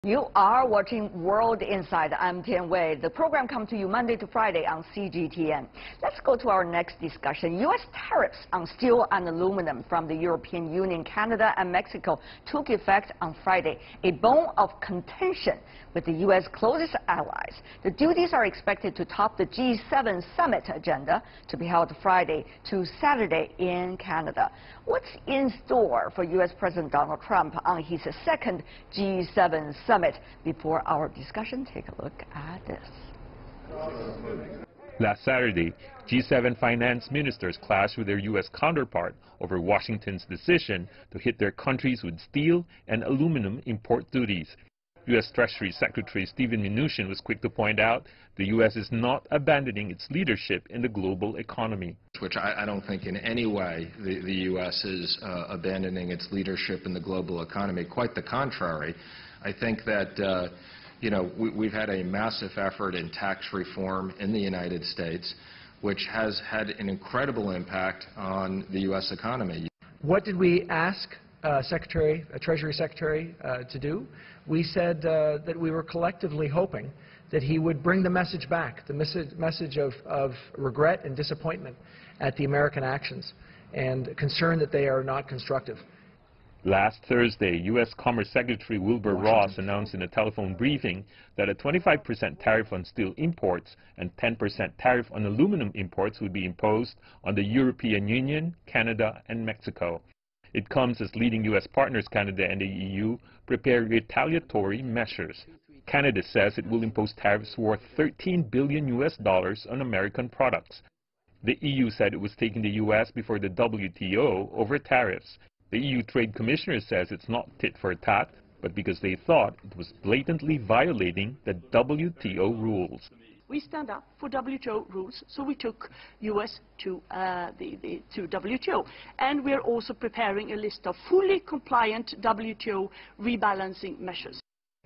You are watching World Insight. I'm Tian Wei. The program comes to you Monday to Friday on CGTN. Let's go to our next discussion. U.S. tariffs on steel and aluminum from the European Union, Canada, and Mexico took effect on Friday, a bone of contention with the U.S. closest allies. The duties are expected to top the G7 summit agenda to be held Friday to Saturday in Canada. What's in store for U.S. President Donald Trump on his second G7 summit? Before our discussion, take a look at this. Last Saturday, G7 finance ministers clashed with their U.S. counterpart over Washington's decision to hit their countries with steel and aluminum import duties. U.S. Treasury Secretary Steven Mnuchin was quick to point out the U.S. is not abandoning its leadership in the global economy. Which I don't think in any way the U.S. is abandoning its leadership in the global economy. Quite the contrary. I think that, we've had a massive effort in tax reform in the United States, which has had an incredible impact on the U.S. economy. What did we ask Treasury Secretary to do? We said that we were collectively hoping that he would bring the message back, the message of regret and disappointment at the American actions and concern that they are not constructive. Last Thursday, U.S. Commerce Secretary Wilbur Ross announced in a telephone briefing that a 25% tariff on steel imports and 10% tariff on aluminum imports would be imposed on the European Union, Canada, and Mexico. It comes as leading U.S. partners, Canada and the EU, prepare retaliatory measures. Canada says it will impose tariffs worth $13 billion on American products. The EU said it was taking the U.S. before the WTO over tariffs. The EU Trade Commissioner says it's not tit for tat, but because they thought it was blatantly violating the WTO rules. We stand up for WTO rules, so we took U.S. to WTO. And we are also preparing a list of fully compliant WTO rebalancing measures.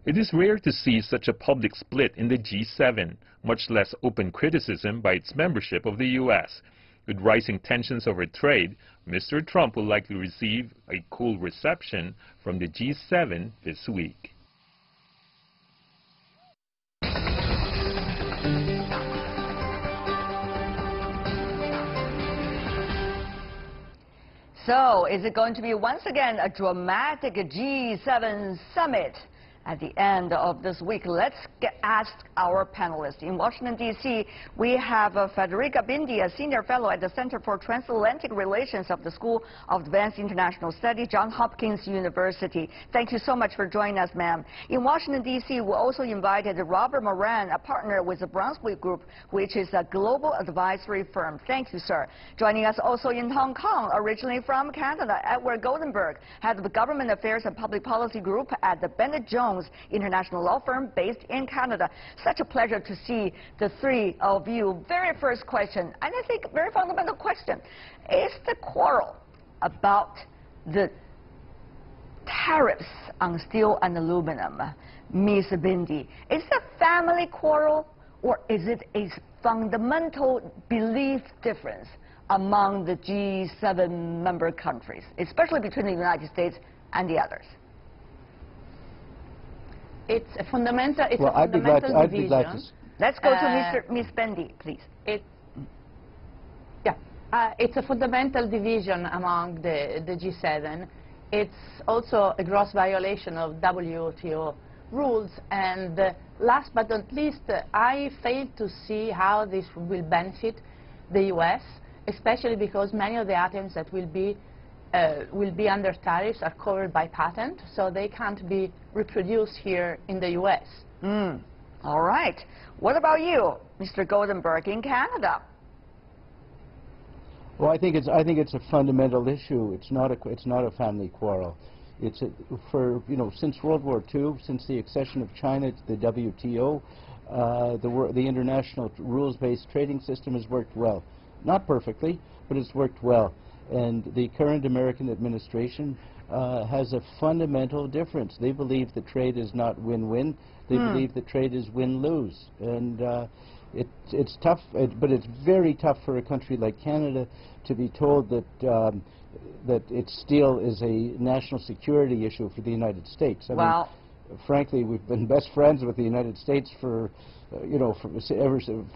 It is rare to see such a public split in the G7, much less open criticism by its membership of the U.S. With rising tensions over trade, Mr. Trump will likely receive a cool reception from the G7 this week. So, is it going to be once again a dramatic G7 summit at the end of this week? Let's ask our panelists. In Washington, D.C., we have Federica Bindi, a senior fellow at the Center for Transatlantic Relations of the School of Advanced International Studies, Johns Hopkins University. Thank you so much for joining us, ma'am. In Washington, D.C., we also invited Robert Moran, a partner with the Brunswick Group, which is a global advisory firm. Thank you, sir. Joining us also in Hong Kong, originally from Canada, Edward Goldenberg, head of the Government Affairs and Public Policy Group at the Bennett Jones international law firm based in Canada. Such a pleasure to see the three of you. Very first question, and I think very fundamental question, is the quarrel about the tariffs on steel and aluminum, Ms. Bindi, is it a family quarrel or is it a fundamental belief difference among the G7 member countries, especially between the United States and the others? It's a fundamental, division. Let's go to Ms. Bindi, please. It's a fundamental division among the G7. It's also a gross violation of WTO rules. And last but not least, I fail to see how this will benefit the U.S., especially because many of the items that will be under tariffs are covered by patent, so they can't be reproduced here in the U.S. All right. What about you, Mr. Goldenberg, in Canada? Well, I think it's a fundamental issue. It's not a family quarrel. It's since World War II, since the accession of China to the WTO, the international rules-based trading system has worked well. Not perfectly, but it's worked well. And the current American administration has a fundamental difference. They believe that trade is not win-win. They believe that trade is win-lose. And it's tough, but it's very tough for a country like Canada to be told that its steel is a national security issue for the United States. I mean, frankly, we've been best friends with the United States for,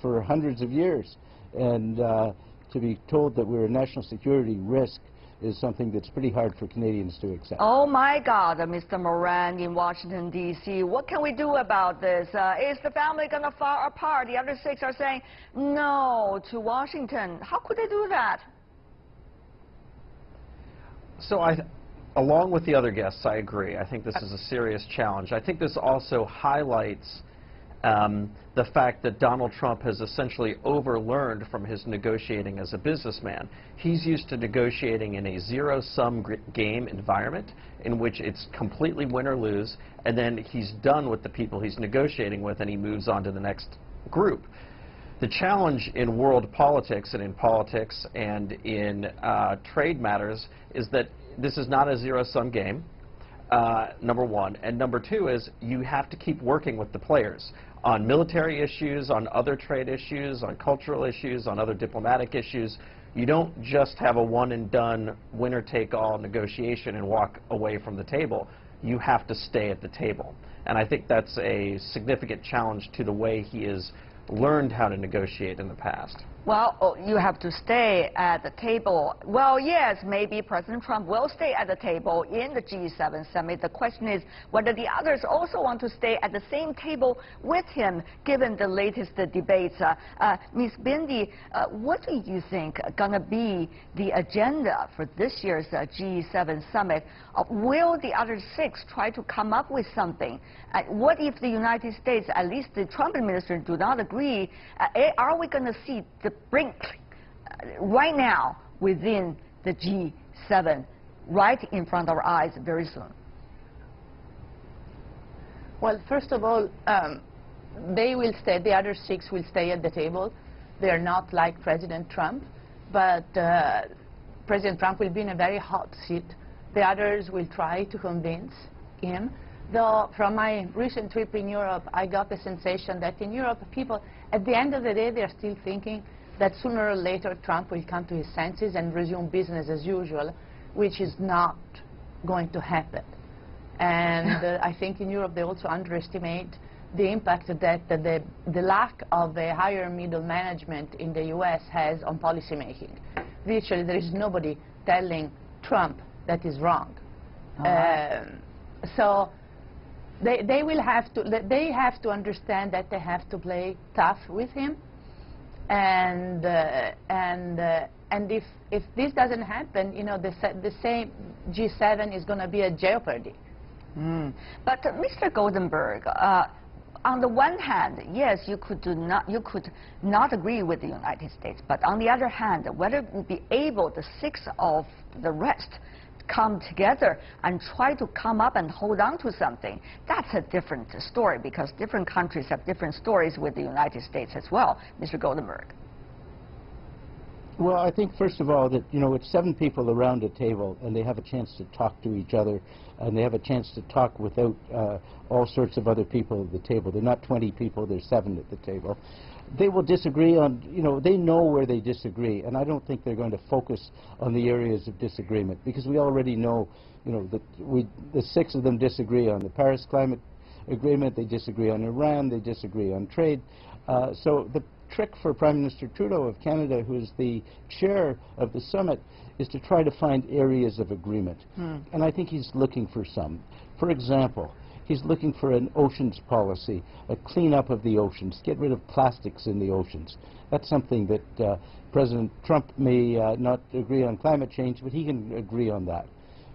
for hundreds of years. And to be told that we're a national security risk is something that's pretty hard for Canadians to accept. Oh my God, Mr. Moran in Washington, D.C. What can we do about this? Is the family going to fall apart? The other 6 are saying no to Washington. How could they do that? So along with the other guests, I agree. I think this is a serious challenge. I think this also highlights the fact that Donald Trump has essentially overlearned from his negotiating as a businessman. He's used to negotiating in a zero-sum game environment in which it's completely win or lose, and then he's done with the people he's negotiating with and he moves on to the next group. The challenge in world politics and in trade matters is that this is not a zero-sum game, number one. And number two is you have to keep working with the players on military issues, on other trade issues, on cultural issues, on other diplomatic issues. You don't just have a one-and-done, winner-take-all negotiation and walk away from the table. You have to stay at the table. And I think that's a significant challenge to the way he has learned how to negotiate in the past. Well, you have to stay at the table. Well, yes, maybe President Trump will stay at the table in the G7 summit. The question is whether the others also want to stay at the same table with him, given the latest debates. Ms. Bindi, what do you think going to be the agenda for this year's G7 summit? Will the other 6 try to come up with something? What if the United States, at least the Trump administration, do not agree? Are we going to see the brink right now within the G7, right in front of our eyes very soon? Well, first of all, they will stay, the other 6 will stay at the table. They are not like President Trump, but President Trump will be in a very hot seat. The others will try to convince him. Though from my recent trip in Europe, I got the sensation that in Europe, people, at the end of the day, they're still thinking that sooner or later Trump will come to his senses and resume business as usual, which is not going to happen. And I think in Europe they also underestimate the impact that the lack of a higher middle management in the US has on policymaking. Virtually there is nobody telling Trump that is wrong. So they will have to understand that they have to play tough with him, and if this doesn't happen, you know, the same G7 is going to be a jeopardy. But Mr. Goldenberg, on the one hand, yes, you could not agree with the United States, but on the other hand, whether we'll be able, the 6 of the rest, come together and try to come up and hold on to something, that's a different story, because different countries have different stories with the United States as well. Mr. Goldenberg. Well, I think, first of all, that, you know, it's 7 people around a table, and they have a chance to talk to each other, and they have a chance to talk without all sorts of other people at the table. They're not 20 people, there's 7 at the table. They will disagree on, you know, they know where they disagree, and I don't think they're going to focus on the areas of disagreement, because we already know, you know, that the 6 of them disagree on the Paris Climate Agreement, they disagree on Iran, they disagree on trade. So the trick for Prime Minister Trudeau of Canada, who is the chair of the summit, is to try to find areas of agreement. And I think he's looking for some. For example, he's looking for an oceans policy, a cleanup of the oceans, get rid of plastics in the oceans. That's something that President Trump may not agree on climate change, but he can agree on that.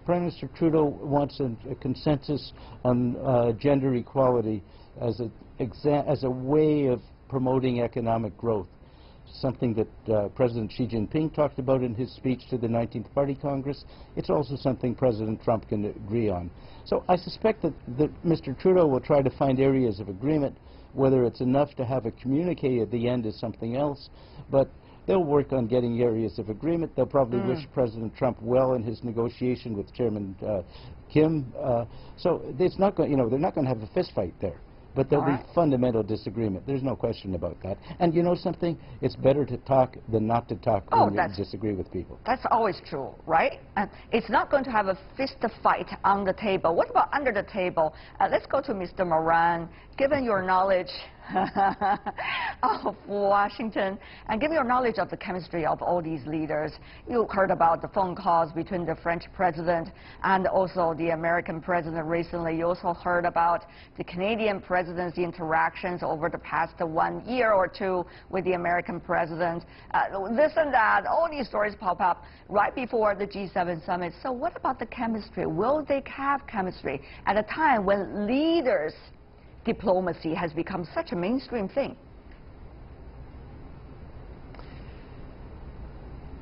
Prime Minister Trudeau wants a consensus on gender equality as a way of promoting economic growth, something that President Xi Jinping talked about in his speech to the 19th Party Congress. It's also something President Trump can agree on. So I suspect that Mr. Trudeau will try to find areas of agreement. Whether it's enough to have a communique at the end is something else, but they'll work on getting areas of agreement. They'll probably wish President Trump well in his negotiation with Chairman Kim. So it's not going, you know, they're not going to have a fist fight there. But there'll All be right. fundamental disagreement. There's no question about that. And you know something? It's better to talk than not to talk Oh, when you that's- disagree with people. That's always true, right? And it's not going to have a fist fight on the table. What about under the table? Let's go to Mr. Moran. Given your knowledge of Washington, and given your knowledge of the chemistry of all these leaders, you heard about the phone calls between the French president and also the American president recently. You also heard about the Canadian president's interactions over the past 1 year or two with the American president. This and that, all these stories pop up right before the G7 summit. So what about the chemistry? Will they have chemistry at a time when leaders' diplomacy has become such a mainstream thing?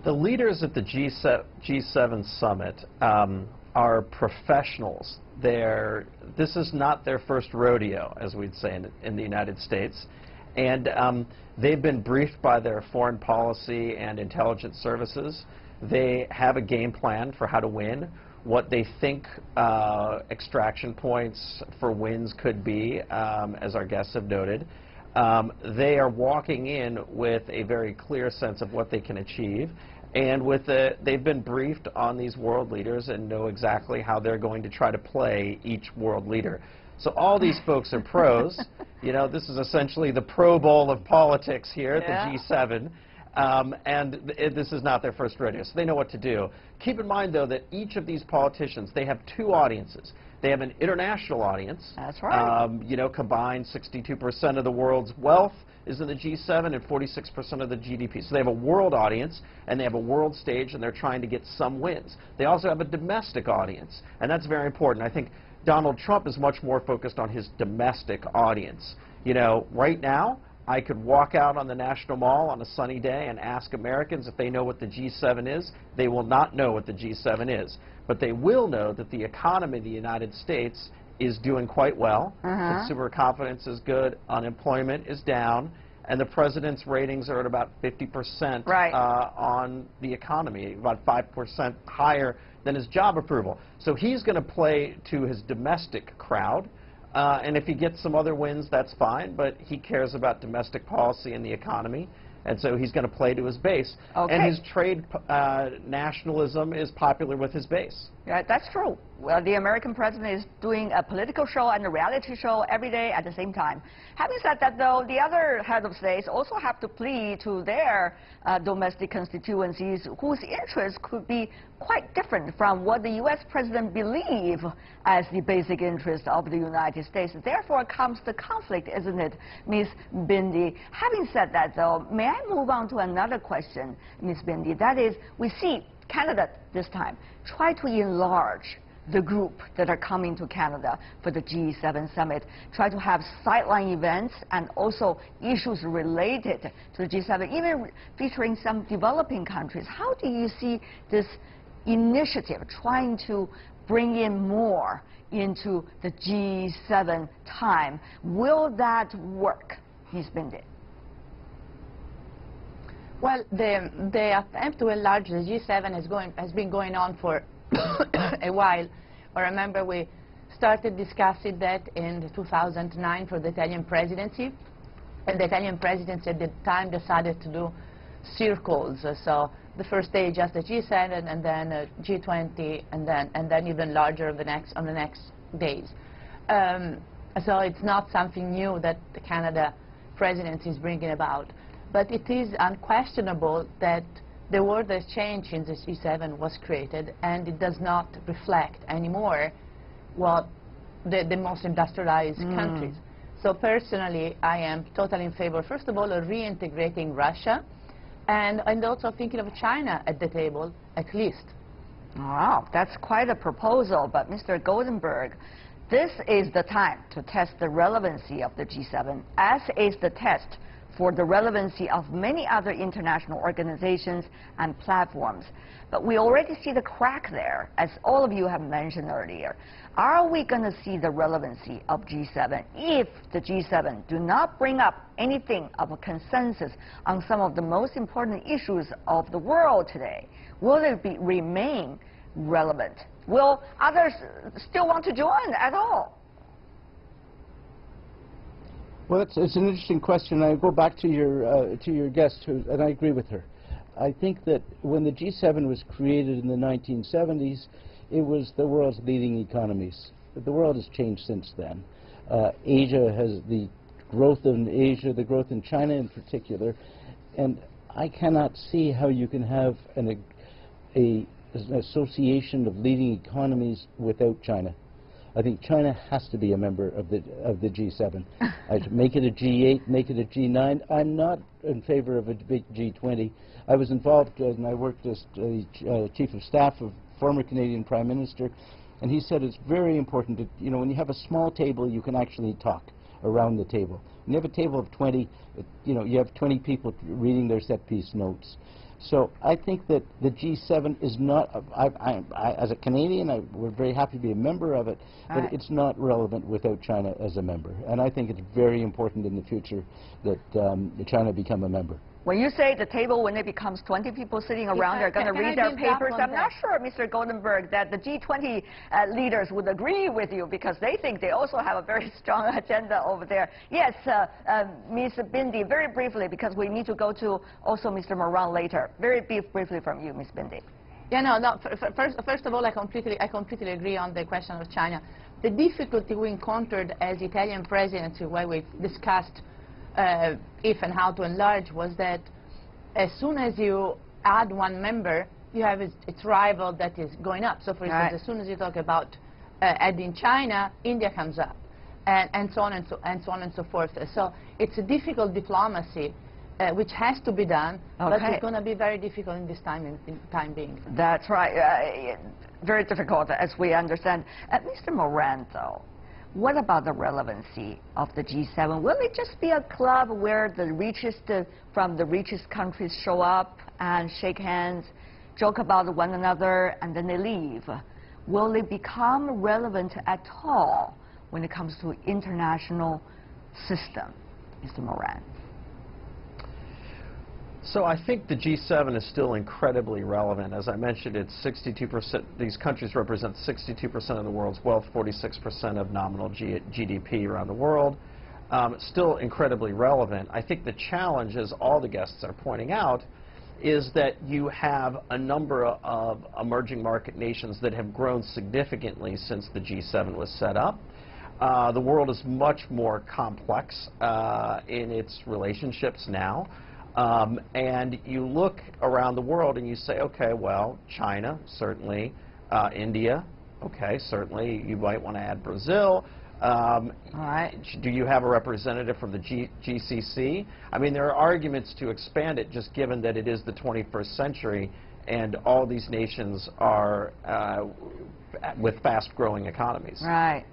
The leaders at the G7 summit are professionals. This is not their first rodeo, as we'd say in the United States. And they've been briefed by their foreign policy and intelligence services. They have a game plan for how to win, what they think extraction points for wins could be, as our guests have noted. They are walking in with a very clear sense of what they can achieve. And they've been briefed on these world leaders and know exactly how they're going to try to play each world leader. So all these folks are pros. You know, this is essentially the Pro Bowl of politics here at the G7. This is not their first rodeo, so they know what to do. Keep in mind, though, that each of these politicians, they have two audiences. They have an international audience. That's right. You know, combined 62% of the world's wealth is in the G7 and 46% of the GDP. So they have a world audience, and they have a world stage, and they're trying to get some wins. They also have a domestic audience, and that's very important. I think Donald Trump is much more focused on his domestic audience. You know, right now, I could walk out on the National Mall on a sunny day and ask Americans if they know what the G7 is. They will not know what the G7 is. But they will know that the economy of the United States is doing quite well. Consumer confidence is good. Unemployment is down. And the president's ratings are at about 50% on the economy, about 5% higher than his job approval. So he's going to play to his domestic crowd. And if he gets some other wins, that's fine, but he cares about domestic policy and the economy, and so he's going to play to his base. Okay. And his trade nationalism is popular with his base. Yeah, that's true. Well, the American president is doing a political show and a reality show every day at the same time. Having said that, though, the other head of states also have to plead to their domestic constituencies whose interests could be quite different from what the U.S. president believes as the basic interest of the United States. Therefore comes the conflict, isn't it, Ms. Bindi? Having said that, though, may I move on to another question, Ms. Bindi? That is, we see Canada this time try to enlarge the group that are coming to Canada for the G7 summit, try to have sideline events and also issues related to the G7, even featuring some developing countries. How do you see this initiative trying to bring in more into the G7 time? Will that work, Ms. Bindi? Well, the attempt to enlarge the G7 has been going on for a while. I remember we started discussing that in 2009 for the Italian presidency, and the Italian presidency at the time decided to do circles. So the first day just the G7, and then G20, and then even larger on the next days. So it's not something new that the Canada presidency is bringing about. But it is unquestionable that the world has changed since the G7 was created, and it does not reflect anymore what the most industrialized countries. So personally, I am totally in favor, first of all, of reintegrating Russia, and also thinking of China at the table, at least. Wow, that's quite a proposal. But Mr. Goldenberg, this is the time to test the relevancy of the G7, as is the test for the relevancy of many other international organizations and platforms. But we already see the crack there, as all of you have mentioned earlier. Are we going to see the relevancy of G7 if the G7 do not bring up anything of a consensus on some of the most important issues of the world today? Will it remain relevant? Will others still want to join at all? Well, it's an interesting question. I go back to your guest, and I agree with her. I think that when the G7 was created in the 1970s, it was the world's leading economies. The world has changed since then. Asia has the growth in Asia, the growth in China in particular, and I cannot see how you can have an association of leading economies without China. I think China has to be a member of the G7. I'd make it a G8, make it a G9. I'm not in favor of a big G20. I was involved and I worked as Chief of Staff of former Canadian Prime Minister, and he said it's very important that, you know, when you have a small table, you can actually talk around the table. When you have a table of 20, you know, you have 20 people reading their set-piece notes. So I think that the G7 is not, as a Canadian, we're very happy to be a member of it, but it's not relevant without China as a member. And I think it's very important in the future that China become a member. When you say the table, when it becomes 20 people sitting around, they're going to read their papers, I'm not sure, Mr. Goldenberg, that the G20 leaders would agree with you, because they think they also have a very strong agenda over there. Yes, Ms. Bindi, very briefly, because we need to go to also Mr. Moran later. Very briefly from you, Ms. Bindi. Yeah, no. First of all, I completely agree on the question of China. The difficulty we encountered as Italian presidency, where we discussed if and how to enlarge, was that as soon as you add one member, you have its rival that is going up. So, for instance, as soon as you talk about adding China, India comes up, and so on and so forth. So it's a difficult diplomacy, which has to be done, but it's going to be very difficult in this time being. That's right. Very difficult, as we understand. Mr. Moran, though, what about the relevancy of the G7? Will it just be a club where the richest from the richest countries show up and shake hands, joke about one another, and then they leave? Will it become relevant at all when it comes to international system, Mr. Moran? So I think the G7 is still incredibly relevant. As I mentioned, it's 62%. These countries represent 62% of the world's wealth, 46% of nominal GDP around the world. Still incredibly relevant. I think the challenge, as all the guests are pointing out, is that you have a number of emerging market nations that have grown significantly since the G7 was set up. The world is much more complex in its relationships now. And you look around the world and you say, okay, well, China, certainly, India, okay, certainly, you might want to add Brazil. All right. Do you have a representative from the GCC? I mean, there are arguments to expand it, just given that it is the 21st century and all these nations are with fast-growing economies. Right.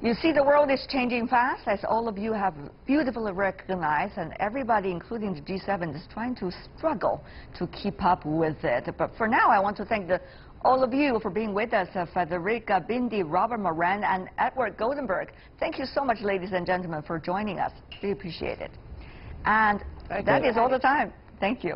You see, the world is changing fast, as all of you have beautifully recognized, and everybody, including the G7, is trying to struggle to keep up with it. But for now, I want to thank all of you for being with us, Federica Bindi, Robert Moran, and Edward Goldenberg. Thank you so much, ladies and gentlemen, for joining us. We appreciate it. And that is all the time. Thank you.